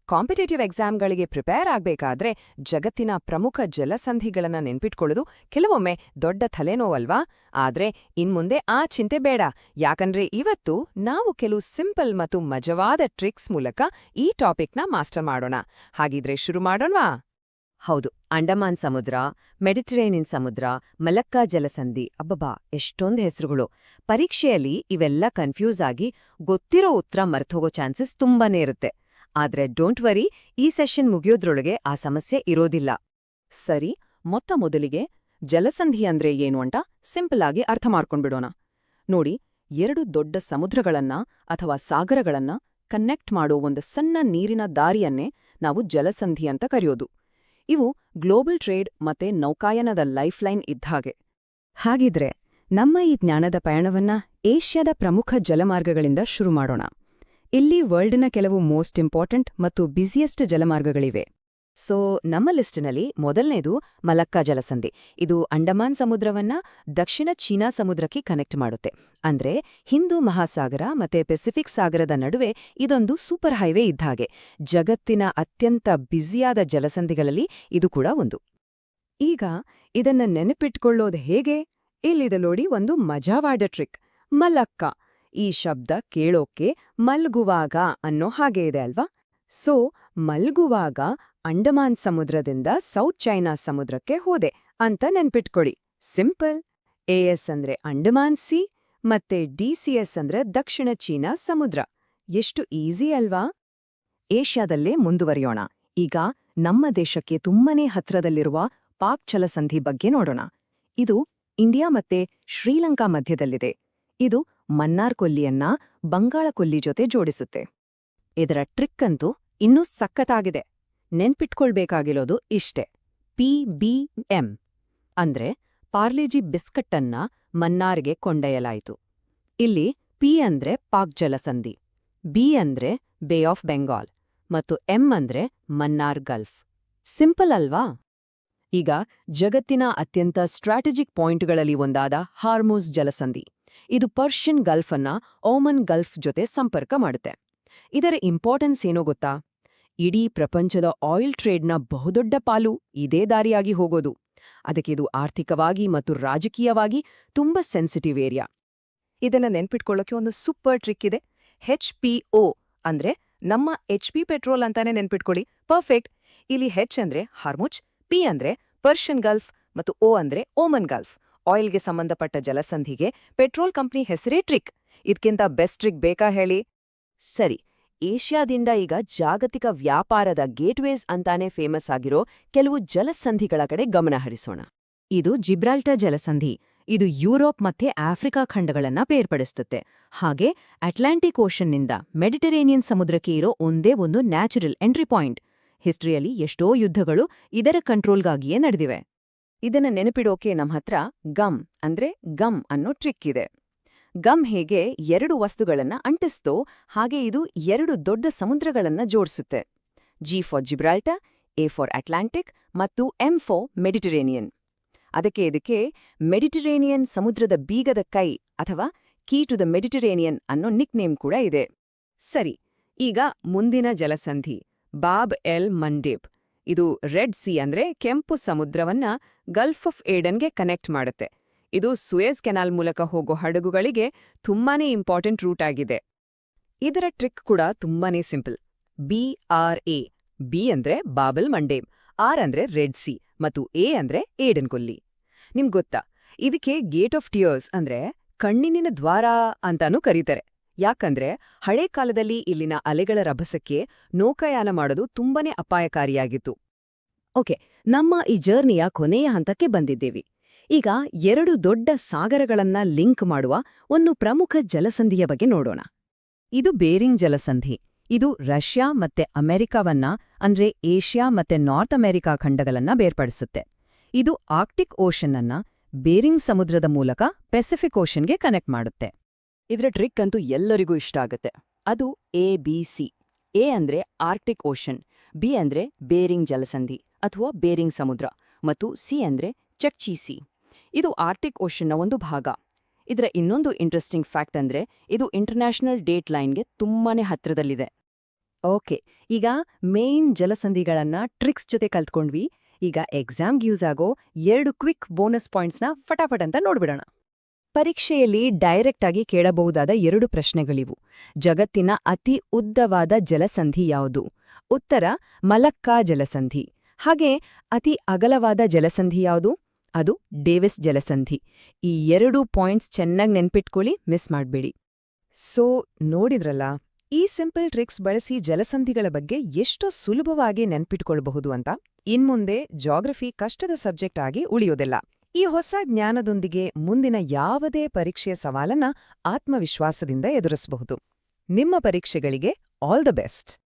Competitive ಎಕ್ಸಾಮ್ಗಳಿಗೆ prepare ಆಗ್ಬೇಕಾದ್ರೆ ಜಗತ್ತಿನ ಪ್ರಮುಖ ಜಲಸಂಧಿಗಳನ್ನ ನೆನ್ಪಿಟ್ಕೊಳ್ಳೋದು ಕೆಲವೊಮ್ಮೆ ದೊಡ್ಡ ತಲೆನೋವಲ್ವಾ? ಆದ್ರೆ ಇನ್ಮುಂದೆ ಆ ಚಿಂತೆ ಬೇಡ, ಯಾಕಂದ್ರೆ ಇವತ್ತು ನಾವು ಕೆಲವು ಸಿಂಪಲ್ ಮತ್ತು ಮಜವಾದ ಟ್ರಿಕ್ಸ್ ಮೂಲಕ ಈ ಟಾಪಿಕ್ನ ಮಾಸ್ಟರ್ ಮಾಡೋಣ. ಹಾಗಿದ್ರೆ ಶುರು ಮಾಡೋಣವಾ? ಹೌದು, ಅಂಡಮಾನ್ ಸಮುದ್ರ, ಮೆಡಿಟರೇನಿಯನ್ ಸಮುದ್ರ, ಮಲಕ್ಕಾ ಜಲಸಂಧಿ, ಅಬ್ಬಬಾ ಎಷ್ಟೊಂದು ಹೆಸರುಗಳು. ಪರೀಕ್ಷೆಯಲ್ಲಿ ಇವೆಲ್ಲ ಕನ್ಫ್ಯೂಸ್ ಆಗಿ ಗೊತ್ತಿರೋ ಉತ್ತರ ಮರ್ತೋಗೋ ಚಾನ್ಸಸ್ ತುಂಬಾನೇ ಇರುತ್ತೆ. ಆದ್ರೆ ಡೋಂಟ್ ವರಿ, ಈ ಸೆಷನ್ ಮುಗಿಯೋದ್ರೊಳಗೆ ಆ ಸಮಸ್ಯೆ ಇರೋದಿಲ್ಲ. ಸರಿ, ಮೊದಲಿಗೆ ಜಲಸಂಧಿ ಅಂದ್ರೆ ಏನು ಅಂತ ಸಿಂಪಲ್ ಆಗಿ ಅರ್ಥ ಮಾಡ್ಕೊಂಡ್ಬಿಡೋಣ. ನೋಡಿ, ಎರಡು ದೊಡ್ಡ ಸಮುದ್ರಗಳನ್ನ ಅಥವಾ ಸಾಗರಗಳನ್ನ ಕನೆಕ್ಟ್ ಮಾಡೋ ಒಂದು ಸಣ್ಣ ನೀರಿನ ದಾರಿಯನ್ನೇ ನಾವು ಜಲಸಂಧಿ ಅಂತ ಕರೆಯೋದು. ಇವು ಗ್ಲೋಬಲ್ ಟ್ರೇಡ್ ಮತ್ತೆ ನೌಕಾಯನದ ಲೈಫ್ಲೈನ್ ಇದ್ಹಾಗೆ. ಹಾಗಿದ್ರೆ ನಮ್ಮ ಈ ಜ್ಞಾನದ ಪಯಣವನ್ನ ಏಷ್ಯಾದ ಪ್ರಮುಖ ಜಲಮಾರ್ಗಗಳಿಂದ ಶುರು ಮಾಡೋಣ. ಇಲ್ಲಿ ವರ್ಲ್ಡ್ನ ಕೆಲವು ಮೋಸ್ಟ್ ಇಂಪಾರ್ಟೆಂಟ್ ಮತ್ತು ಬ್ಯುಸಿಯೆಸ್ಟ್ ಜಲಮಾರ್ಗಗಳಿವೆ. ಸೊ ನಮ್ಮ ಲಿಸ್ಟಿನಲ್ಲಿ ಮೊದಲನೇದು ಮಲಕ್ಕಾ ಜಲಸಂಧಿ. ಇದು ಅಂಡಮಾನ್ ಸಮುದ್ರವನ್ನ ದಕ್ಷಿಣ ಚೀನಾ ಸಮುದ್ರಕ್ಕೆ ಕನೆಕ್ಟ್ ಮಾಡುತ್ತೆ. ಅಂದ್ರೆ ಹಿಂದೂ ಮಹಾಸಾಗರ ಮತ್ತೆ ಪೆಸಿಫಿಕ್ ಸಾಗರದ ನಡುವೆ ಇದೊಂದು ಸೂಪರ್ ಹೈವೇ ಇದ್ಹಾಗೆ. ಜಗತ್ತಿನ ಅತ್ಯಂತ ಬ್ಯುಸಿಯಾದ ಜಲಸಂಧಿಗಳಲ್ಲಿ ಇದು ಕೂಡ ಒಂದು. ಈಗ ಇದನ್ನ ನೆನಪಿಟ್ಕೊಳ್ಳೋದು ಹೇಗೆ? ಇಲ್ಲಿದೆ ನೋಡಿ ಒಂದು ಮಜಾವಾದ ಟ್ರಿಕ್, ಮಲಕ್ಕಾ. ಈ ಶಬ್ದ ಕೇಳೋಕೆ ಮಲ್ಗುವಾಗ ಅನ್ನೋ ಹಾಗೆ ಇದೆ ಅಲ್ವಾ? ಸೊ ಮಲ್ಗುವಾಗ ಅಂಡಮಾನ್ ಸಮುದ್ರದಿಂದ ಸೌತ್ ಚೈನಾ ಸಮುದ್ರಕ್ಕೆ ಹೋದೆ ಅಂತ ನೆನ್ಪಿಟ್ಕೊಳ್ಳಿ. ಸಿಂಪಲ್. ಎಎಸ್ ಅಂದ್ರೆ ಅಂಡಮಾನ್ ಸಿ ಮತ್ತೆ ಡಿಸಿಎಸ್ ಅಂದ್ರೆ ದಕ್ಷಿಣ ಚೀನಾ ಸಮುದ್ರ. ಎಷ್ಟು ಈಸಿ ಅಲ್ವಾ? ಏಷ್ಯಾದಲ್ಲೇ ಮುಂದುವರಿಯೋಣ. ಈಗ ನಮ್ಮ ದೇಶಕ್ಕೆ ತುಂಬಾನೇ ಹತ್ರದಲ್ಲಿರುವ ಪಾಕ್ ಜಲಸಂಧಿ ಬಗ್ಗೆ ನೋಡೋಣ. ಇದು ಇಂಡಿಯಾ ಮತ್ತೆ ಶ್ರೀಲಂಕಾ ಮಧ್ಯದಲ್ಲಿದೆ. ಇದು ಮನ್ನಾರ್ ಕೊಲ್ಲಿಯನ್ನ ಬಂಗಾಳ ಕೊಲ್ಲಿ ಜೊತೆ ಜೋಡಿಸುತ್ತೆ. ಇದರ ಟ್ರಿಕ್ ಅಂತೂ ಇನ್ನೂ ಸಖತ್ತಾಗಿದೆ. ನೆನ್ಪಿಟ್ಕೊಳ್ಬೇಕಾಗಿರೋದು ಇಷ್ಟೇ, PBM ಅಂದ್ರೆ ಪಾರ್ಲೆಜಿ ಬಿಸ್ಕಟ್ಟನ್ನ ಮನ್ನಾರ್ಗೆ ಕೊಂಡೊಯ್ಯಲಾಯಿತು. ಇಲ್ಲಿ ಪಿ ಅಂದ್ರೆ ಪಾಕ್ ಜಲಸಂಧಿ, ಬಿ ಅಂದ್ರೆ ಬೇ ಆಫ್ ಬೆಂಗಾಲ್ ಮತ್ತು ಎಂ ಅಂದ್ರೆ ಮನ್ನಾರ್ ಗಲ್ಫ್. ಸಿಂಪಲ್ ಅಲ್ವಾ? ಈಗ ಜಗತ್ತಿನ ಅತ್ಯಂತ ಸ್ಟ್ರಾಟಜಿಕ್ ಪಾಯಿಂಟ್ಗಳಲ್ಲಿ ಒಂದಾದ ಹಾರ್ಮುಜ್ ಜಲಸಂಧಿ. ಇದು ಪರ್ಷಿಯನ್ ಗಲ್ಫ್ ಅನ್ನ ಓಮನ್ ಗಲ್ಫ್ ಜೊತೆ ಸಂಪರ್ಕ ಮಾಡುತ್ತೆ. ಇದರ ಇಂಪಾರ್ಟೆನ್ಸ್ ಏನೋ ಗೊತ್ತಾ? ಇಡೀ ಪ್ರಪಂಚದ ಆಯಿಲ್ ಟ್ರೇಡ್ನ ಬಹುದೊಡ್ಡ ಪಾಲು ಇದೇ ದಾರಿಯಾಗಿ ಹೋಗೋದು. ಅದಕ್ಕಿದು ಆರ್ಥಿಕವಾಗಿ ಮತ್ತು ರಾಜಕೀಯವಾಗಿ ತುಂಬಾ ಸೆನ್ಸಿಟಿವ್ ಏರಿಯಾ. ಇದನ್ನ ನೆನ್ಪಿಟ್ಕೊಳ್ಳೋಕೆ ಒಂದು ಸೂಪರ್ ಟ್ರಿಕ್ ಇದೆ. HPO ಅಂದ್ರೆ ನಮ್ಮ HP ಪೆಟ್ರೋಲ್ ಅಂತಾನೆ ನೆನ್ಪಿಟ್ಕೊಳ್ಳಿ. ಪರ್ಫೆಕ್ಟ್. ಇಲ್ಲಿ H ಅಂದ್ರೆ ಹಾರ್ಮುಜ್, P ಅಂದ್ರೆ ಪರ್ಷಿಯನ್ ಗಲ್ಫ್ ಮತ್ತು O ಅಂದ್ರೆ ಓಮನ್ ಗಲ್ಫ್. ಆಯಿಲ್ಗೆ ಸಂಬಂಧಪಟ್ಟ ಜಲಸಂಧಿಗೆ ಪೆಟ್ರೋಲ್ ಕಂಪ್ನಿ ಹೆಸರೇ ಟ್ರಿಕ್. ಇದ್ಕಿಂತ ಬೆಸ್ಟ್ ಟ್ರಿಕ್ ಬೇಕಾ ಹೇಳಿ? ಸರಿ, ಏಷ್ಯಾದಿಂದ ಈಗ ಜಾಗತಿಕ ವ್ಯಾಪಾರದ ಗೇಟ್ವೇಸ್ ಅಂತಾನೆ ಫೇಮಸ್ ಆಗಿರೋ ಕೆಲವು ಜಲಸಂಧಿಗಳ ಕಡೆ ಗಮನ ಹರಿಸೋಣ. ಇದು ಜಿಬ್ರಾಲ್ಟರ್ ಜಲಸಂಧಿ. ಇದು ಯುರೋಪ್ ಮತ್ತೆ ಆಫ್ರಿಕಾ ಖಂಡಗಳನ್ನ ಬೇರ್ಪಡಿಸುತ್ತೆ. ಹಾಗೆ ಅಟ್ಲಾಂಟಿಕ್ ಓಷನ್ನಿಂದ ಮೆಡಿಟರೇನಿಯನ್ ಸಮುದ್ರಕ್ಕೆ ಇರೋ ಒಂದೇ ಒಂದು ನ್ಯಾಚುರಲ್ ಎಂಟ್ರಿ ಪಾಯಿಂಟ್. ಹಿಸ್ಟ್ರಿಯಲ್ಲಿ ಎಷ್ಟೋ ಯುದ್ಧಗಳು ಇದರ ಕಂಟ್ರೋಲ್ಗಾಗಿಯೇ ನಡೆದಿವೆ. ಇದನ್ನ ನೆನಪಿಡೋಕೆ ನಮ್ಹತ್ರ ಗಮ್ ಅಂದ್ರೆ ಗಮ್ ಅನ್ನೋ ಟ್ರಿಕ್ ಇದೆ. ಗಮ್ ಹೇಗೆ ಎರಡು ವಸ್ತುಗಳನ್ನ ಅಂಟಿಸ್ತೋ ಹಾಗೆ ಇದು ಎರಡು ದೊಡ್ಡ ಸಮುದ್ರಗಳನ್ನ ಜೋಡಿಸುತ್ತೆ. G for Gibraltar, A for Atlantic ಮತ್ತು M ಫಾರ್ ಮೆಡಿಟರೇನಿಯನ್. ಇದಕ್ಕೆ ಮೆಡಿಟರೇನಿಯನ್ ಸಮುದ್ರದ ಬೀಗದ ಕೈ ಅಥವಾ ಕೀ ಟು ದ ಮೆಡಿಟರೇನಿಯನ್ ಅನ್ನೋ ನಿಕ್ ನೇಮ್ ಕೂಡ ಇದೆ. ಸರಿ, ಈಗ ಮುಂದಿನ ಜಲಸಂಧಿ ಬಾಬ್ ಎಲ್ ಮಂಡೇಬ್. ಇದು ರೆಡ್ ಸಿ ಅಂದ್ರೆ ಕೆಂಪು ಸಮುದ್ರವನ್ನ ಗಲ್ಫ್ ಆಫ್ ಏಡನ್ಗೆ ಕನೆಕ್ಟ್ ಮಾಡುತ್ತೆ. ಇದು ಸುಯೆಜ್ ಕೆನಾಲ್ ಮೂಲಕ ಹೋಗೋ ಹಡಗುಗಳಿಗೆ ತುಂಬಾನೇ ಇಂಪಾರ್ಟೆಂಟ್ ರೂಟ್ ಆಗಿದೆ. ಇದರ ಟ್ರಿಕ್ ಕೂಡ ತುಂಬಾನೇ ಸಿಂಪಲ್. BRA. ಬಿ ಅಂದ್ರೆ ಬಾಬಲ್ ಮಂಡೇಬ್, ಆರ್ ಅಂದ್ರೆ ರೆಡ್ ಸಿ ಮತ್ತು ಎ ಅಂದ್ರೆ ಏಡನ್ ಕೊಲ್ಲಿ. ನಿಮ್ಗೊತ್ತಾ, ಇದಕ್ಕೆ ಗೇಟ್ ಆಫ್ ಟಿಯರ್ಸ್ ಅಂದ್ರೆ ಕಣ್ಣಿನ ದ್ವಾರ ಅಂತಾನೂ ಕರೀತಾರೆ. ಯಾಕಂದ್ರೆ ಹಳೆ ಕಾಲದಲ್ಲಿ ಇಲ್ಲಿನ ಅಲೆಗಳ ರಭಸಕ್ಕೆ ನೌಕಾಯಾನ ಮಾಡೋದು ತುಂಬಾನೇ ಅಪಾಯಕಾರಿಯಾಗಿತ್ತು. ಓಕೆ, ನಮ್ಮ ಈ ಜರ್ನಿಯ ಕೊನೆಯ ಹಂತಕ್ಕೆ ಬಂದಿದ್ದೇವೆ. ಈಗ ಎರಡು ದೊಡ್ಡ ಸಾಗರಗಳನ್ನ ಲಿಂಕ್ ಮಾಡುವ ಒಂದು ಪ್ರಮುಖ ಜಲಸಂಧಿಯ ಬಗ್ಗೆ ನೋಡೋಣ. ಇದು ಬೇರಿಂಗ್ ಜಲಸಂಧಿ. ಇದು ರಷ್ಯಾ ಮತ್ತೆ ಅಮೆರಿಕವನ್ನ ಅಂದ್ರೆ ಏಷ್ಯಾ ಮತ್ತೆ ನಾರ್ತ್ ಅಮೆರಿಕಾ ಖಂಡಗಳನ್ನ ಬೇರ್ಪಡಿಸುತ್ತೆ. ಇದು ಆರ್ಕ್ಟಿಕ್ ಓಷನ್ ಅನ್ನ ಬೇರಿಂಗ್ ಸಮುದ್ರದ ಮೂಲಕ ಪೆಸಿಫಿಕ್ ಓಷನ್ಗೆ ಕನೆಕ್ಟ್ ಮಾಡುತ್ತೆ. ಇದರ ಟ್ರಿಕ್ ಅಂತೂ ಎಲ್ಲರಿಗೂ ಇಷ್ಟ ಆಗುತ್ತೆ. ಅದು ABC. ಎ ಅಂದ್ರೆ ಆರ್ಕ್ಟಿಕ್ ಓಷನ್, ಬಿ ಅಂದ್ರೆ ಬೇರಿಂಗ್ ಜಲಸಂಧಿ ಅಥವಾ ಬೇರಿಂಗ್ ಸಮುದ್ರ ಮತ್ತು ಸಿ ಅಂದ್ರೆ ಚಕ್ಚಿ ಸಿ. ಇದು ಆರ್ಕ್ಟಿಕ್ ಓಷನ್ನ ಒಂದು ಭಾಗ. ಇದರ ಇನ್ನೊಂದು ಇಂಟ್ರೆಸ್ಟಿಂಗ್ ಫ್ಯಾಕ್ಟ್ ಅಂದ್ರೆ ಇದು ಇಂಟರ್ನ್ಯಾಷನಲ್ ಡೇಟ್ ಲೈನ್ಗೆ ತುಂಬಾನೇ ಹತ್ರದಲ್ಲಿದೆ. ಓಕೆ, ಈಗ ಮೇನ್ ಜಲಸಂಧಿಗಳನ್ನ ಟ್ರಿಕ್ಸ್ ಜೊತೆ ಕಲ್ತ್ಕೊಂಡ್ವಿ. ಈಗ ಎಕ್ಸಾಮ್ಗೆ ಯೂಸ್ ಆಗೋ 2 ಕ್ವಿಕ್ ಬೋನಸ್ ಪಾಯಿಂಟ್ಸ್ನ ಫಟಾಫಟ್ ಅಂತ ನೋಡ್ಬಿಡೋಣ. ಪರೀಕ್ಷೆಯಲ್ಲಿ ಡೈರೆಕ್ಟ್ ಆಗಿ ಕೇಳಬಹುದಾದ 2 ಪ್ರಶ್ನೆಗಳಿವು. ಜಗತ್ತಿನ ಅತಿ ಉದ್ದವಾದ ಜಲಸಂಧಿ ಯಾವುದು? ಉತ್ತರ ಮಲಕ್ಕಾ ಜಲಸಂಧಿ. ಹಾಗೆ ಅತಿ ಅಗಲವಾದ ಜಲಸಂಧಿ ಯಾವುದು? ಅದು ಡೇವಿಸ್ ಜಲಸಂಧಿ. ಈ 2 ಪಾಯಿಂಟ್ಸ್ ಚೆನ್ನಾಗಿ ನೆನ್ಪಿಟ್ಕೊಳ್ಳಿ, ಮಿಸ್ ಮಾಡ್ಬೇಡಿ. ಸೊ ನೋಡಿದ್ರಲ್ಲ, ಈ ಸಿಂಪಲ್ ಟ್ರಿಕ್ಸ್ ಬಳಸಿ ಜಲಸಂಧಿಗಳ ಬಗ್ಗೆ ಎಷ್ಟೋ ಸುಲಭವಾಗಿ ನೆನ್ಪಿಟ್ಕೊಳ್ಬಹುದು ಅಂತ. ಇನ್ಮುಂದೆ ಜಾಗ್ರಫಿ ಕಷ್ಟದ ಸಬ್ಜೆಕ್ಟ್ ಆಗಿ ಉಳಿಯೋದಿಲ್ಲ. ಈ ಹೊಸ ಜ್ಞಾನದೊಂದಿಗೆ ಮುಂದಿನ ಯಾವುದೇ ಪರೀಕ್ಷೆಯ ಸವಾಲನ್ನ ಆತ್ಮವಿಶ್ವಾಸದಿಂದ ಎದುರಿಸಬಹುದು. ನಿಮ್ಮ ಪರೀಕ್ಷೆಗಳಿಗೆ ಆಲ್ ದ ಬೆಸ್ಟ್.